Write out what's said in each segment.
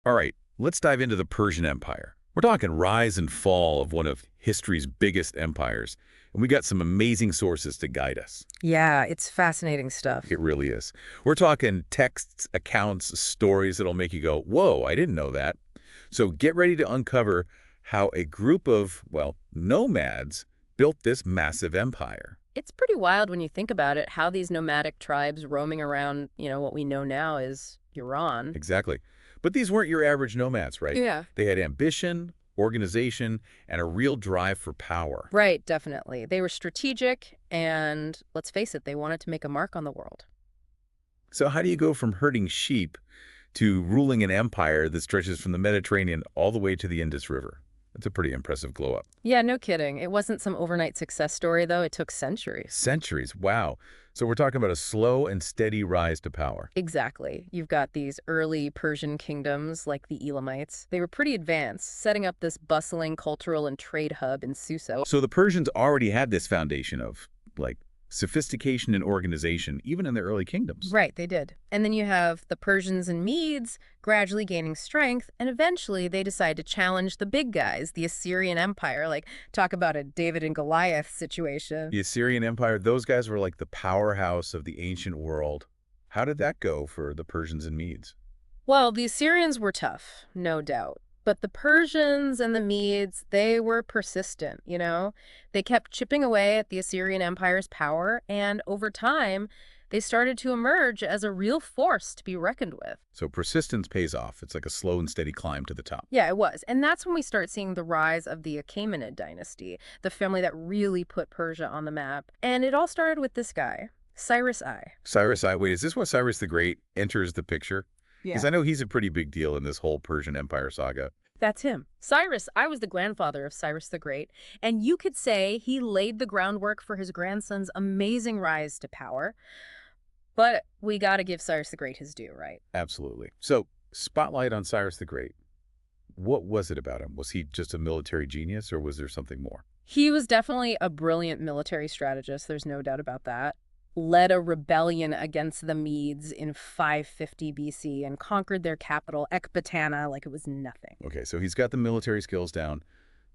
All right, let's dive into the Persian Empire. We're talking rise and fall of one of history's biggest empires, and we got some amazing sources to guide us. Yeah, it's fascinating stuff. It really is. We're talking texts, accounts, stories that'll make you go, whoa, I didn't know that. So get ready to uncover how a group of, well, nomads built this massive empire. It's pretty wild when you think about it, how these nomadic tribes roaming around, what we know now is Iran. Exactly. But these weren't your average nomads, right? Yeah. They had ambition, organization, and a real drive for power. Right, definitely. They were strategic, and let's face it, they wanted to make a mark on the world. So how do you go from herding sheep to ruling an empire that stretches from the Mediterranean all the way to the Indus River? That's a pretty impressive glow up. Yeah, no kidding. It wasn't some overnight success story, though. It took centuries. Centuries, wow. So we're talking about a slow and steady rise to power. Exactly. You've got these early Persian kingdoms like the Elamites. They were pretty advanced, setting up this bustling cultural and trade hub in Susa. So the Persians already had this foundation of, like, sophistication and organization, even in their early kingdoms. Right, they did. And then you have the Persians and Medes gradually gaining strength, and eventually they decide to challenge the big guys, the Assyrian Empire. Like, talk about a David and Goliath situation. The Assyrian Empire, those guys were like the powerhouse of the ancient world. How did that go for the Persians and Medes? Well, the Assyrians were tough, no doubt. But the Persians and the Medes, they were persistent. They kept chipping away at the Assyrian Empire's power, and over time, they started to emerge as a real force to be reckoned with. So persistence pays off. It's like a slow and steady climb to the top. Yeah, it was. And that's when we start seeing the rise of the Achaemenid dynasty, the family that really put Persia on the map. And it all started with this guy, Cyrus I. Cyrus I, wait, is this where Cyrus the Great enters the picture? Because Yeah. I know he's a pretty big deal in this whole Persian Empire saga. That's him. Cyrus I was the grandfather of Cyrus the Great, and you could say he laid the groundwork for his grandson's amazing rise to power. But we got to give Cyrus the Great his due, right? Absolutely. So, spotlight on Cyrus the Great. What was it about him? Was he just a military genius, or was there something more? He was definitely a brilliant military strategist, there's no doubt about that. Led a rebellion against the Medes in 550 BC and conquered their capital, Ecbatana, like it was nothing. Okay, so he's got the military skills down,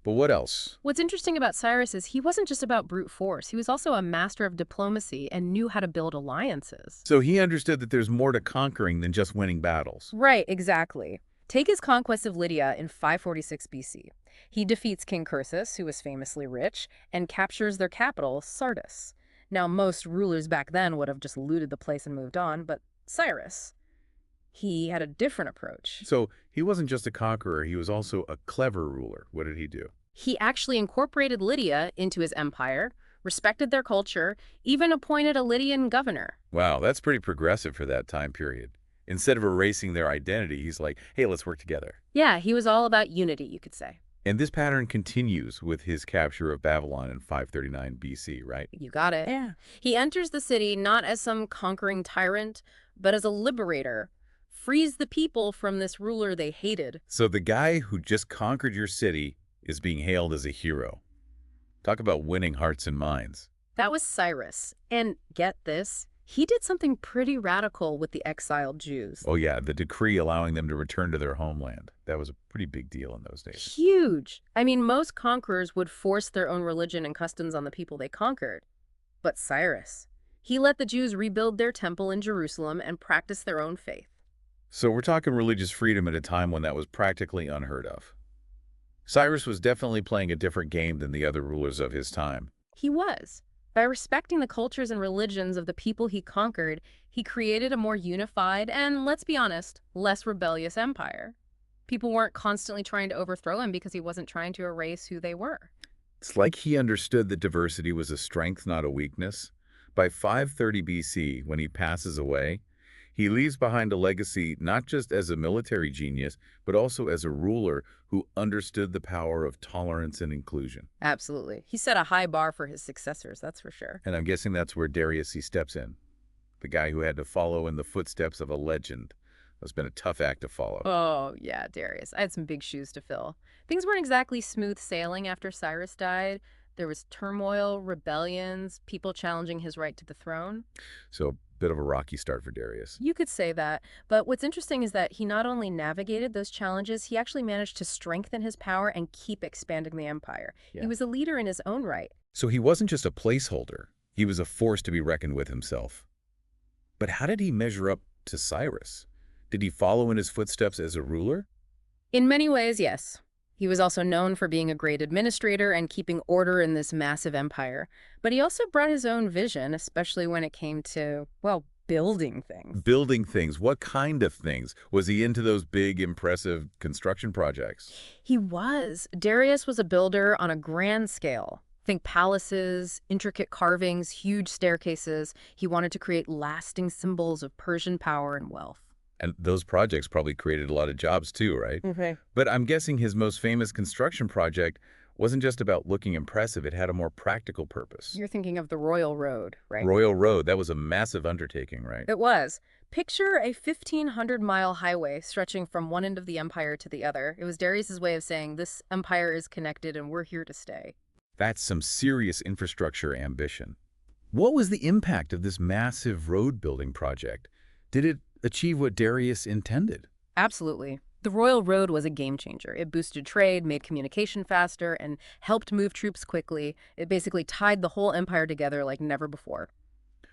but what else? What's interesting about Cyrus is he wasn't just about brute force. He was also a master of diplomacy and knew how to build alliances. So he understood that there's more to conquering than just winning battles. Right, exactly. Take his conquest of Lydia in 546 BC. He defeats King Cursus, who was famously rich, and captures their capital, Sardis. Now, most rulers back then would have just looted the place and moved on, but Cyrus, he had a different approach. So he wasn't just a conqueror, he was also a clever ruler. What did he do? He actually incorporated Lydia into his empire, respected their culture, even appointed a Lydian governor. Wow, that's pretty progressive for that time period. Instead of erasing their identity, he's like, hey, let's work together. Yeah, he was all about unity, you could say. And this pattern continues with his capture of Babylon in 539 BC, right? You got it. Yeah. He enters the city not as some conquering tyrant, but as a liberator, frees the people from this ruler they hated. So the guy who just conquered your city is being hailed as a hero. Talk about winning hearts and minds. That was Cyrus. And get this, he did something pretty radical with the exiled Jews. Oh yeah, the decree allowing them to return to their homeland. That was a pretty big deal in those days. Huge. I mean, most conquerors would force their own religion and customs on the people they conquered. But Cyrus, he let the Jews rebuild their temple in Jerusalem and practice their own faith. So we're talking religious freedom at a time when that was practically unheard of. Cyrus was definitely playing a different game than the other rulers of his time. He was. By respecting the cultures and religions of the people he conquered, he created a more unified and, let's be honest, less rebellious empire. People weren't constantly trying to overthrow him because he wasn't trying to erase who they were. It's like he understood that diversity was a strength, not a weakness. By 530 BC, when he passes away, he leaves behind a legacy not just as a military genius, but also as a ruler who understood the power of tolerance and inclusion. Absolutely. He set a high bar for his successors, that's for sure. And I'm guessing that's where Darius he steps in, the guy who had to follow in the footsteps of a legend. That's been a tough act to follow. Oh, yeah, Darius. I had some big shoes to fill. Things weren't exactly smooth sailing after Cyrus died. There was turmoil, rebellions, people challenging his right to the throne. So Bit of a rocky start for Darius. You could say that, but what's interesting is that he not only navigated those challenges, he actually managed to strengthen his power and keep expanding the empire. He Yeah. was a leader in his own right. So he wasn't just a placeholder. He was a force to be reckoned with himself. But how did he measure up to Cyrus? Did he follow in his footsteps as a ruler? In many ways, yes. He was also known for being a great administrator and keeping order in this massive empire. But he also brought his own vision, especially when it came to, well, building things. Building things. What kind of things? Was he into those big, impressive construction projects? He was. Darius was a builder on a grand scale. Think palaces, intricate carvings, huge staircases. He wanted to create lasting symbols of Persian power and wealth. And those projects probably created a lot of jobs too, right? Okay. But I'm guessing his most famous construction project wasn't just about looking impressive. It had a more practical purpose. You're thinking of the Royal Road, right? Royal Road, that was a massive undertaking, right? It was. Picture a 1,500-mile highway stretching from one end of the empire to the other. It was Darius's way of saying, this empire is connected and we're here to stay. That's some serious infrastructure ambition. What was the impact of this massive road building project? Did it achieve what Darius intended? Absolutely. The Royal Road was a game changer. It boosted trade, made communication faster, and helped move troops quickly. It basically tied the whole empire together like never before.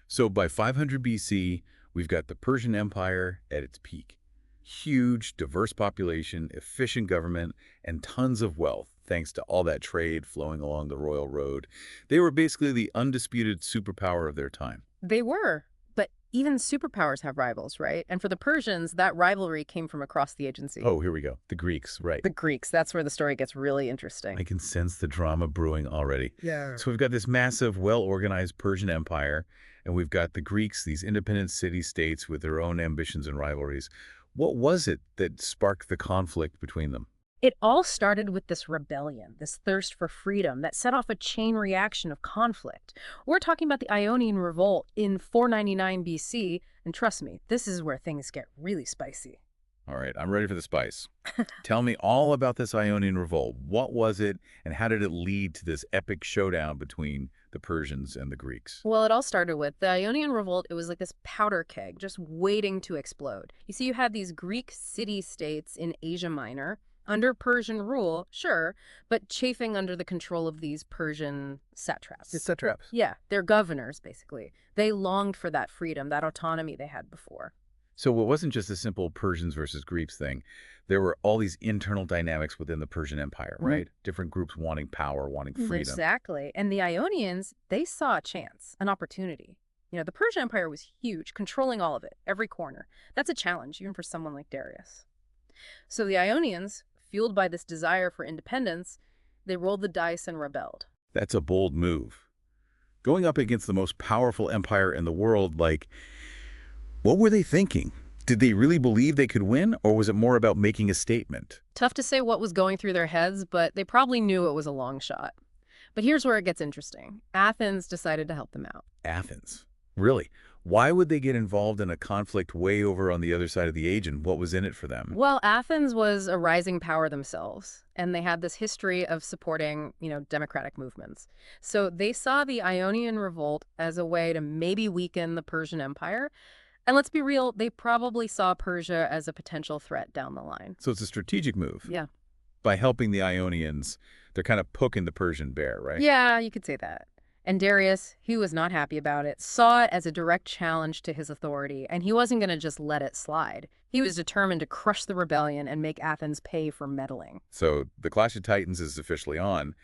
So by 500 BC, we've got the Persian Empire at its peak. Huge, diverse population, efficient government, and tons of wealth, thanks to all that trade flowing along the Royal Road. They were basically the undisputed superpower of their time. They were. But even superpowers have rivals, right? And for the Persians, that rivalry came from across the agency. Oh, here we go. The Greeks, right. The Greeks, that's where the story gets really interesting. I can sense the drama brewing already. Yeah. So we've got this massive, well-organized Persian Empire, and we've got the Greeks, these independent city-states with their own ambitions and rivalries. What was it that sparked the conflict between them? It all started with this rebellion, this thirst for freedom that set off a chain reaction of conflict. We're talking about the Ionian Revolt in 499 BC, and trust me, this is where things get really spicy. All right, I'm ready for the spice. Tell me all about this Ionian Revolt. What was it, and how did it lead to this epic showdown between the Persians and the Greeks? Well, it all started with the Ionian Revolt. It was like this powder keg just waiting to explode. You see, you had these Greek city-states in Asia Minor, under Persian rule, sure, but chafing under the control of these Persian satraps. It's satraps. Yeah, they're governors, basically. They longed for that freedom, that autonomy they had before. So it wasn't just a simple Persians versus Greeks thing. There were all these internal dynamics within the Persian Empire, right? Different groups wanting power, wanting freedom. Exactly. And the Ionians, they saw a chance, an opportunity. You know, the Persian Empire was huge, controlling all of it, every corner. That's a challenge, even for someone like Darius. So the Ionians, fueled by this desire for independence, they rolled the dice and rebelled. That's a bold move. Going up against the most powerful empire in the world, like, what were they thinking? Did they really believe they could win, or was it more about making a statement? Tough to say what was going through their heads, but they probably knew it was a long shot. But here's where it gets interesting. Athens decided to help them out. Athens? Really? Why would they get involved in a conflict way over on the other side of the Aegean? What was in it for them? Well, Athens was a rising power themselves, and they had this history of supporting, democratic movements. So they saw the Ionian Revolt as a way to maybe weaken the Persian Empire. And let's be real, they probably saw Persia as a potential threat down the line. So it's a strategic move. Yeah. By helping the Ionians, they're kind of poking the Persian bear, right? Yeah, you could say that. And Darius, he was not happy about it, saw it as a direct challenge to his authority, and he wasn't going to just let it slide. He was determined to crush the rebellion and make Athens pay for meddling. So the Clash of Titans is officially on.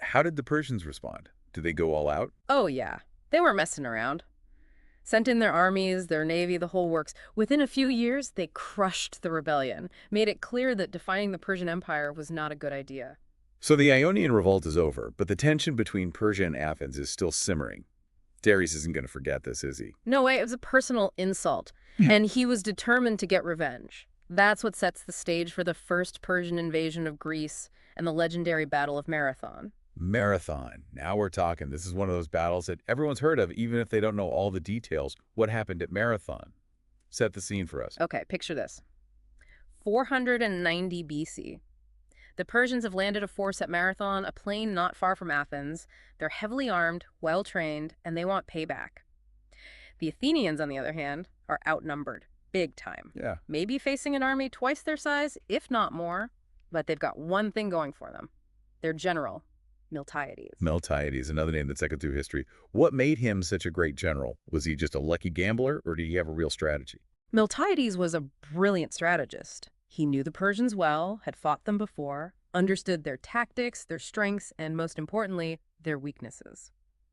How did the Persians respond? Did they go all out? Oh, yeah. They weren't messing around. Sent in their armies, their navy, the whole works. Within a few years, they crushed the rebellion, made it clear that defying the Persian Empire was not a good idea. So the Ionian Revolt is over, but the tension between Persia and Athens is still simmering. Darius isn't going to forget this, is he? No way, it was a personal insult, and he was determined to get revenge. That's what sets the stage for the first Persian invasion of Greece and the legendary Battle of Marathon. Marathon. Now we're talking. This is one of those battles that everyone's heard of, even if they don't know all the details. What happened at Marathon? Set the scene for us. Okay, picture this. 490 BC. The Persians have landed a force at Marathon, a plain not far from Athens. They're heavily armed, well-trained, and they want payback. The Athenians, on the other hand, are outnumbered, big time. Yeah. Maybe facing an army twice their size, if not more, but they've got one thing going for them. Their general, Miltiades. Miltiades, another name that's echoed through history. What made him such a great general? Was he just a lucky gambler, or did he have a real strategy? Miltiades was a brilliant strategist. He knew the Persians well, had fought them before, understood their tactics, their strengths, and most importantly, their weaknesses.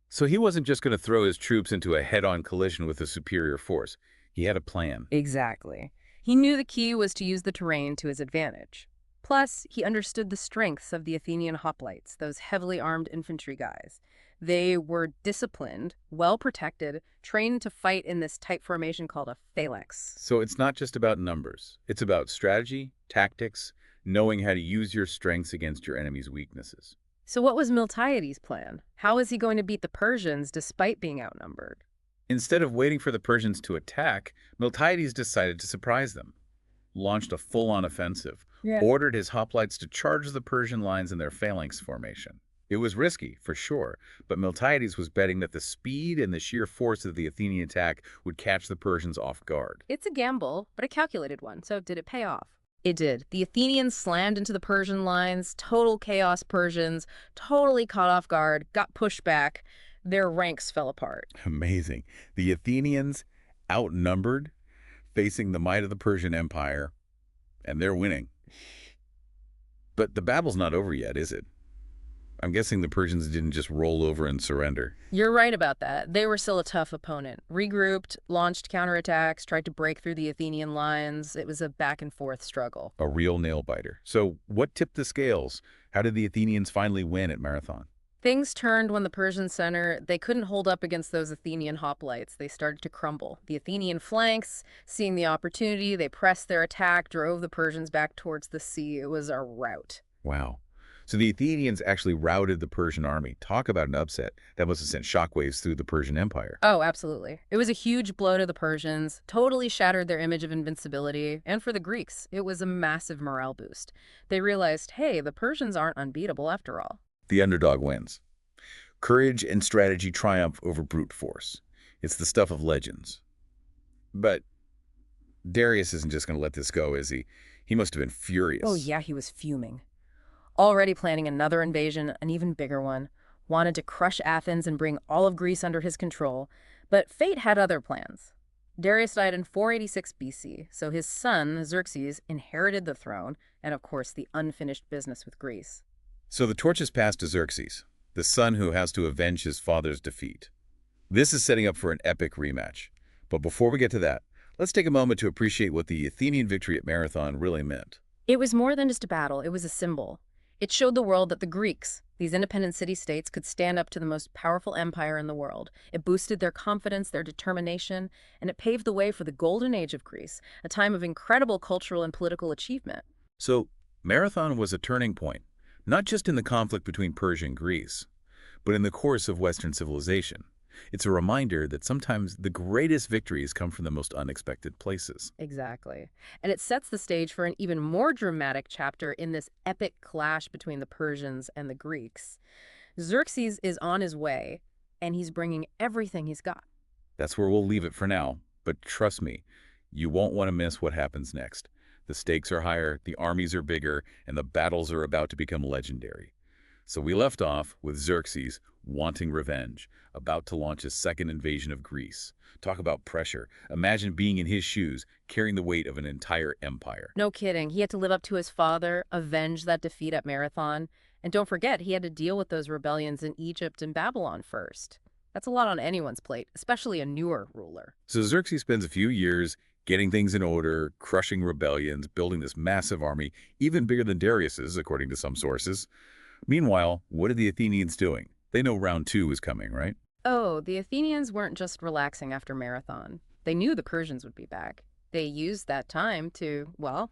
So he wasn't just going to throw his troops into a head-on collision with a superior force. He had a plan. Exactly. He knew the key was to use the terrain to his advantage. Plus, he understood the strengths of the Athenian hoplites, those heavily armed infantry guys. They were disciplined, well protected, trained to fight in this tight formation called a phalanx. So it's not just about numbers. It's about strategy, tactics, knowing how to use your strengths against your enemy's weaknesses. So what was Miltiades' plan? How was he going to beat the Persians despite being outnumbered? Instead of waiting for the Persians to attack, Miltiades decided to surprise them, launched a full-on offensive, Yeah. ordered his hoplites to charge the Persian lines in their phalanx formation. It was risky, for sure, but Miltiades was betting that the speed and the sheer force of the Athenian attack would catch the Persians off guard. It's a gamble, but a calculated one, so did it pay off? It did. The Athenians slammed into the Persian lines, total chaos Persians, totally caught off guard, got pushed back. Their ranks fell apart. Amazing. The Athenians, outnumbered, facing the might of the Persian Empire, and they're winning. But the battle's not over yet, is it? I'm guessing the Persians didn't just roll over and surrender. You're right about that. They were still a tough opponent. Regrouped, launched counterattacks, tried to break through the Athenian lines. It was a back-and-forth struggle. A real nail-biter. So what tipped the scales? How did the Athenians finally win at Marathon? Things turned when the Persian center, they couldn't hold up against those Athenian hoplites. They started to crumble. The Athenian flanks, seeing the opportunity, they pressed their attack, drove the Persians back towards the sea. It was a rout. Wow. So the Athenians actually routed the Persian army. Talk about an upset. That must have sent shockwaves through the Persian Empire. Oh, absolutely. It was a huge blow to the Persians, totally shattered their image of invincibility. And for the Greeks, it was a massive morale boost. They realized, hey, the Persians aren't unbeatable after all. The underdog wins. Courage and strategy triumph over brute force. It's the stuff of legends. But Darius isn't just going to let this go, is he? He must have been furious. Oh, yeah, he was fuming. Already planning another invasion, an even bigger one. Wanted to crush Athens and bring all of Greece under his control. But fate had other plans. Darius died in 486 BC, so his son, Xerxes, inherited the throne and, of course, the unfinished business with Greece. So the torch is passed to Xerxes, the son who has to avenge his father's defeat. This is setting up for an epic rematch. But before we get to that, let's take a moment to appreciate what the Athenian victory at Marathon really meant. It was more than just a battle, it was a symbol. It showed the world that the Greeks, these independent city-states, could stand up to the most powerful empire in the world. It boosted their confidence, their determination, and it paved the way for the golden age of Greece, a time of incredible cultural and political achievement. So Marathon was a turning point, not just in the conflict between Persia and Greece, but in the course of Western civilization. It's a reminder that sometimes the greatest victories come from the most unexpected places. Exactly. And it sets the stage for an even more dramatic chapter in this epic clash between the Persians and the Greeks. Xerxes is on his way, and he's bringing everything he's got. That's where we'll leave it for now, but trust me, you won't want to miss what happens next. The stakes are higher, the armies are bigger, and the battles are about to become legendary. So we left off with Xerxes wanting revenge, about to launch his second invasion of Greece. Talk about pressure. Imagine being in his shoes, carrying the weight of an entire empire. No kidding. He had to live up to his father, avenge that defeat at Marathon. And don't forget, he had to deal with those rebellions in Egypt and Babylon first. That's a lot on anyone's plate, especially a newer ruler. So Xerxes spends a few years getting things in order, crushing rebellions, building this massive army, even bigger than Darius's, according to some sources. Meanwhile, what are the Athenians doing? They know round two is coming, right? Oh, the Athenians weren't just relaxing after Marathon. They knew the Persians would be back. They used that time to, well,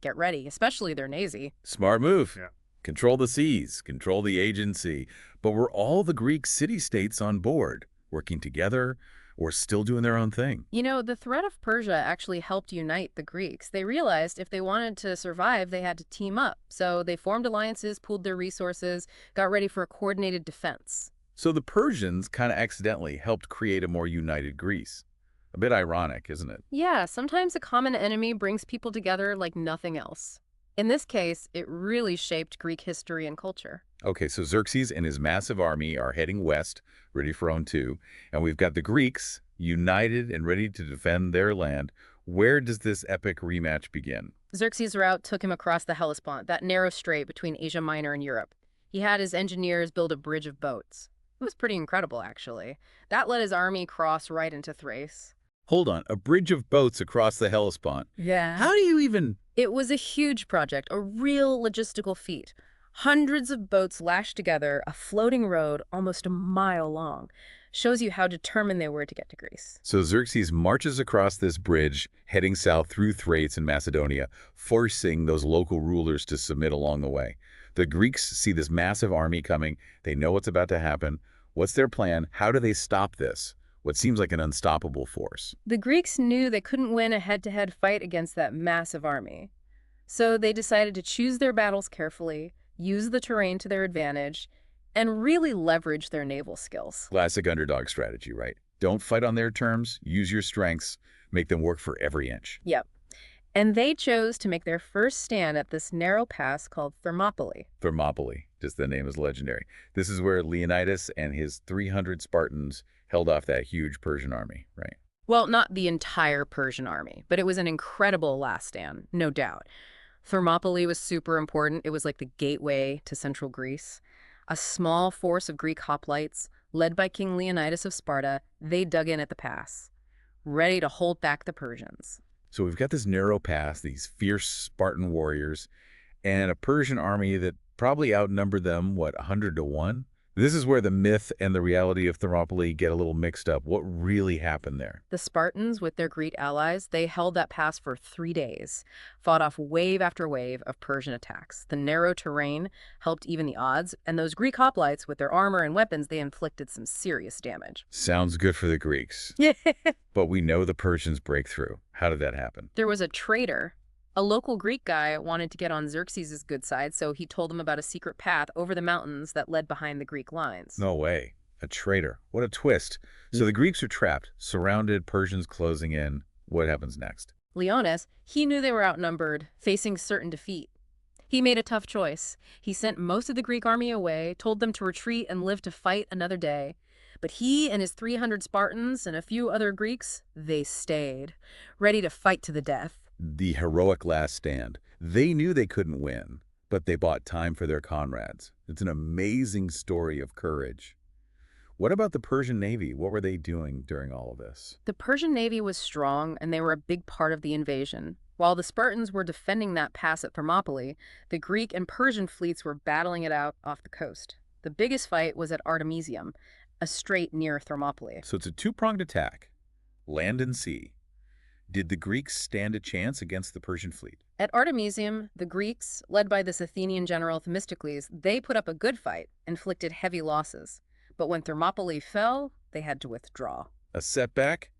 get ready, especially their navy. Smart move. Yeah. Control the seas, control the agency. But were all the Greek city-states on board, working together, or still doing their own thing? You know, the threat of Persia actually helped unite the Greeks. They realized if they wanted to survive, they had to team up. So they formed alliances, pooled their resources, got ready for a coordinated defense. So the Persians kind of accidentally helped create a more united Greece. A bit ironic, isn't it? Yeah, sometimes a common enemy brings people together like nothing else. In this case, it really shaped Greek history and culture. Okay, so Xerxes and his massive army are heading west, ready for own two, and we've got the Greeks united and ready to defend their land. Where does this epic rematch begin? Xerxes' route took him across the Hellespont, that narrow strait between Asia Minor and Europe. He had his engineers build a bridge of boats. It was pretty incredible, actually. That let his army cross right into Thrace. Hold on, a bridge of boats across the Hellespont. Yeah. How do you even... It was a huge project, a real logistical feat. Hundreds of boats lashed together, a floating road almost a mile long. Shows you how determined they were to get to Greece. So Xerxes marches across this bridge, heading south through Thrace and Macedonia, forcing those local rulers to submit along the way. The Greeks see this massive army coming. They know what's about to happen. What's their plan? How do they stop this? What seems like an unstoppable force. The Greeks knew they couldn't win a head-to-head fight against that massive army. So they decided to choose their battles carefully, use the terrain to their advantage, and really leverage their naval skills. Classic underdog strategy, right? Don't fight on their terms. Use your strengths. Make them work for every inch. Yep. And they chose to make their first stand at this narrow pass called Thermopylae. Thermopylae, just the name is legendary. This is where Leonidas and his 300 Spartans held off that huge Persian army, right? Well, not the entire Persian army, but it was an incredible last stand, no doubt. Thermopylae was super important. It was like the gateway to central Greece. A small force of Greek hoplites, led by King Leonidas of Sparta, they dug in at the pass, ready to hold back the Persians. So we've got this narrow pass, these fierce Spartan warriors, and a Persian army that probably outnumbered them, what, 100 to 1? This is where the myth and the reality of Thermopylae get a little mixed up. What really happened there? The Spartans, with their Greek allies, they held that pass for 3 days, fought off wave after wave of Persian attacks. The narrow terrain helped even the odds, and those Greek hoplites, with their armor and weapons, they inflicted some serious damage. Sounds good for the Greeks. Yeah. But we know the Persians break through. How did that happen? There was a traitor. A local Greek guy wanted to get on Xerxes' good side, so he told him about a secret path over the mountains that led behind the Greek lines. No way. A traitor. What a twist. So the Greeks are trapped, surrounded, Persians closing in. What happens next? Leonis, he knew they were outnumbered, facing certain defeat. He made a tough choice. He sent most of the Greek army away, told them to retreat and live to fight another day. But he and his 300 Spartans and a few other Greeks, they stayed, ready to fight to the death. The heroic last stand. They knew they couldn't win, but they bought time for their comrades. It's an amazing story of courage. What about the Persian Navy? What were they doing during all of this? The Persian Navy was strong, and they were a big part of the invasion. While the Spartans were defending that pass at Thermopylae, the Greek and Persian fleets were battling it out off the coast. The biggest fight was at Artemisium, a strait near Thermopylae. So it's a two-pronged attack, land and sea. Did the Greeks stand a chance against the Persian fleet? At Artemisium, the Greeks, led by this Athenian general Themistocles, they put up a good fight, inflicted heavy losses. But when Thermopylae fell, they had to withdraw. A setback?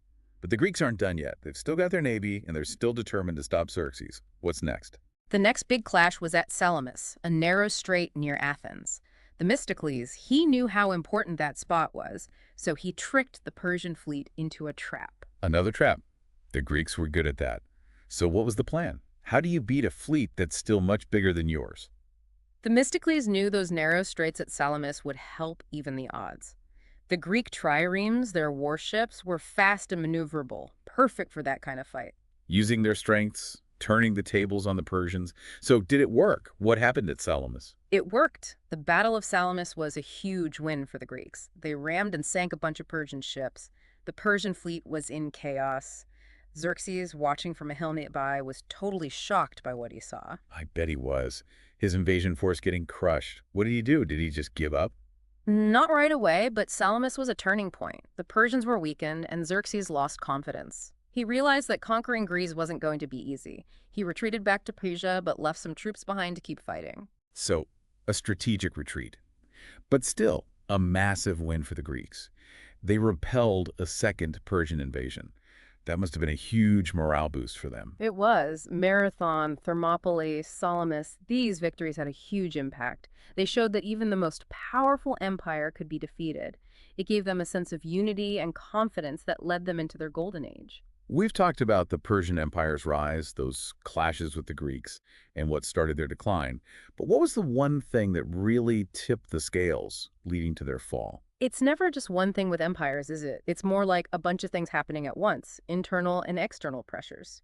But the Greeks aren't done yet. They've still got their navy, and they're still determined to stop Xerxes. What's next? The next big clash was at Salamis, a narrow strait near Athens. Themistocles, he knew how important that spot was, so he tricked the Persian fleet into a trap. Another trap. The Greeks were good at that. So what was the plan? How do you beat a fleet that's still much bigger than yours? Themistocles knew those narrow straits at Salamis would help even the odds. The Greek triremes, their warships, were fast and maneuverable, perfect for that kind of fight. Using their strengths, turning the tables on the Persians. So did it work? What happened at Salamis? It worked. The Battle of Salamis was a huge win for the Greeks. They rammed and sank a bunch of Persian ships. The Persian fleet was in chaos. Xerxes, watching from a hill nearby, was totally shocked by what he saw. I bet he was. His invasion force getting crushed. What did he do? Did he just give up? Not right away, but Salamis was a turning point. The Persians were weakened, and Xerxes lost confidence. He realized that conquering Greece wasn't going to be easy. He retreated back to Persia, but left some troops behind to keep fighting. So, a strategic retreat. But still, a massive win for the Greeks. They repelled a second Persian invasion. That must have been a huge morale boost for them. It was. Marathon, Thermopylae, Salamis, these victories had a huge impact. They showed that even the most powerful empire could be defeated. It gave them a sense of unity and confidence that led them into their golden age. We've talked about the Persian Empire's rise, those clashes with the Greeks, and what started their decline. But what was the one thing that really tipped the scales, leading to their fall? It's never just one thing with empires, is it? It's more like a bunch of things happening at once, internal and external pressures.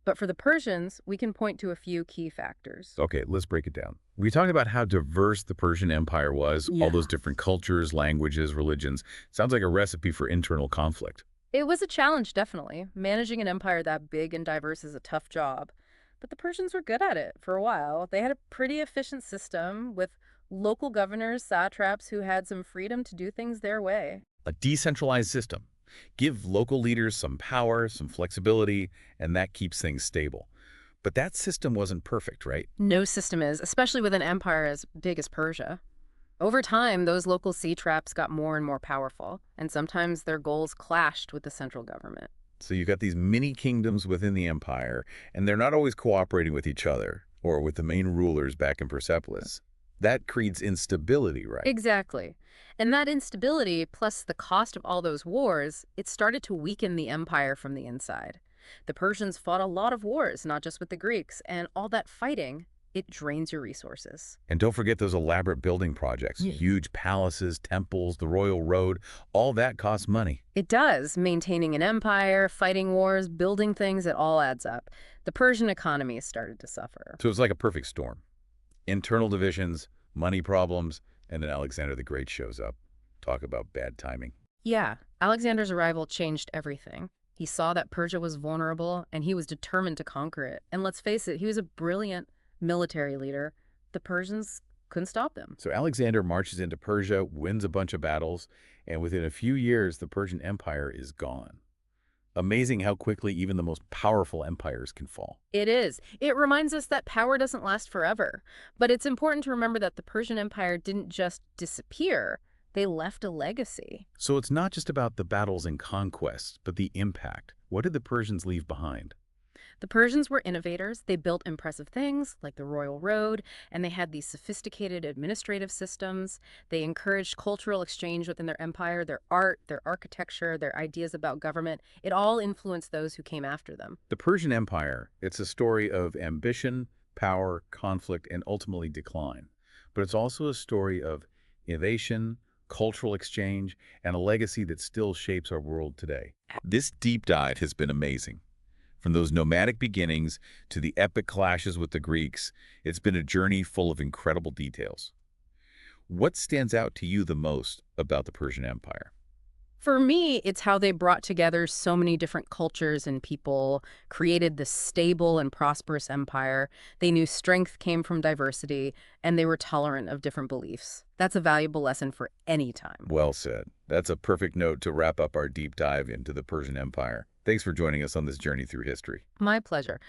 But for the Persians, we can point to a few key factors. Okay, let's break it down. We talked about how diverse the Persian Empire was, all Yeah. those different cultures, languages, religions. Sounds like a recipe for internal conflict. It was a challenge, definitely. Managing an empire that big and diverse is a tough job. But the Persians were good at it for a while. They had a pretty efficient system with local governors, satraps who had some freedom to do things their way. A decentralized system. Give local leaders some power, some flexibility, and that keeps things stable. But that system wasn't perfect, right? No system is, especially with an empire as big as Persia. Over time, those local satraps got more and more powerful, and sometimes their goals clashed with the central government. So you got these mini kingdoms within the empire, and they're not always cooperating with each other or with the main rulers back in Persepolis. That creates instability, right? Exactly. And that instability, plus the cost of all those wars, it started to weaken the empire from the inside. The Persians fought a lot of wars, not just with the Greeks, and all that fighting, it drains your resources. And don't forget those elaborate building projects, huge palaces, temples, the royal road, all that costs money. It does. Maintaining an empire, fighting wars, building things, it all adds up. The Persian economy started to suffer. So it's like a perfect storm. Internal divisions, money problems, and then Alexander the Great shows up. Talk about bad timing. Yeah, Alexander's arrival changed everything. He saw that Persia was vulnerable, and he was determined to conquer it. And let's face it, he was a brilliant military leader. The Persians couldn't stop him. So Alexander marches into Persia, wins a bunch of battles, and within a few years, the Persian Empire is gone. Amazing how quickly even the most powerful empires can fall. It is. It reminds us that power doesn't last forever. But it's important to remember that the Persian Empire didn't just disappear. They left a legacy. So it's not just about the battles and conquests, but the impact. What did the Persians leave behind? The Persians were innovators. They built impressive things like the royal road, and they had these sophisticated administrative systems. They encouraged cultural exchange within their empire, their art, their architecture, their ideas about government. It all influenced those who came after them. The Persian Empire, it's a story of ambition, power, conflict, and ultimately decline. But it's also a story of innovation, cultural exchange, and a legacy that still shapes our world today. This deep dive has been amazing. From those nomadic beginnings to the epic clashes with the Greeks, it's been a journey full of incredible details. What stands out to you the most about the Persian Empire? For me, it's how they brought together so many different cultures and people, created this stable and prosperous empire. They knew strength came from diversity, and they were tolerant of different beliefs. That's a valuable lesson for any time. Well said. That's a perfect note to wrap up our deep dive into the Persian Empire. Thanks for joining us on this journey through history. My pleasure.